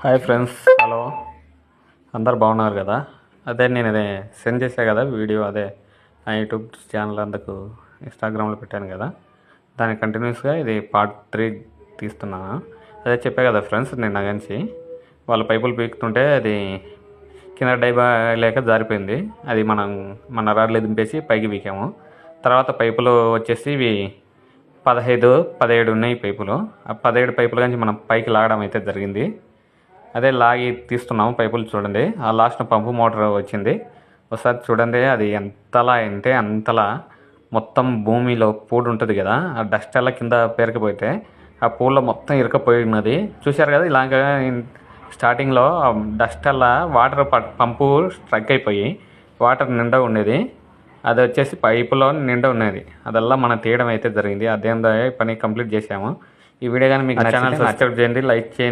Hi friends, hello. అందరు బాగున్నారు కదా? అదే నేను సెండ్ చేసా కదా వీడియో, అదే నా యూట్యూబ్ ఛానల్ అందుకు ఇన్స్టాగ్రామ్లో పెట్టాను కదా, దాని కంటిన్యూస్గా ఇది పార్ట్ 3 తీస్తున్నాను. అదే చెప్పా కదా ఫ్రెండ్స్, నిన్న నుంచి వాళ్ళు పైపులు పీకుతుంటే అది కింద డైబా లేక జారిపోయింది. అది మన రాడ్లు దింపేసి పైకి పీకాము. తర్వాత పైపులు వచ్చేసి ఇవి 15, 17 ఉన్నాయి పైపులు. ఆ 17 పైపుల నుంచి మనం పైకి లాగడం అయితే జరిగింది. అదే లాగి తీస్తున్నాము పైపులు. చూడండి, ఆ లాస్ట్ పంపు మోటార్ వచ్చింది. ఒకసారి చూడండి, అది ఎంతలా అంటే అంతలా మొత్తం భూమిలో పూడు ఉంటుంది కదా, ఆ డస్ట్ అలా కింద పేరుకుపోతే ఆ పూల్లో మొత్తం ఇరుకపోయి ఉన్నది. చూశారు కదా, ఇలాగ స్టార్టింగ్లో డస్ట్ అలా వాటర్ పంపు స్ట్రక్ అయిపోయి వాటర్ నిండా ఉండేది. అది వచ్చేసి పైపులో నిండా ఉన్నది. అదల్లా మనం తీయడం అయితే జరిగింది. అదేందో పని కంప్లీట్ చేసాము. ఈ వీడియో కానీ మీకు ఛానల్ సబ్స్క్రైబ్ చేయండి, లైక్ చేయండి.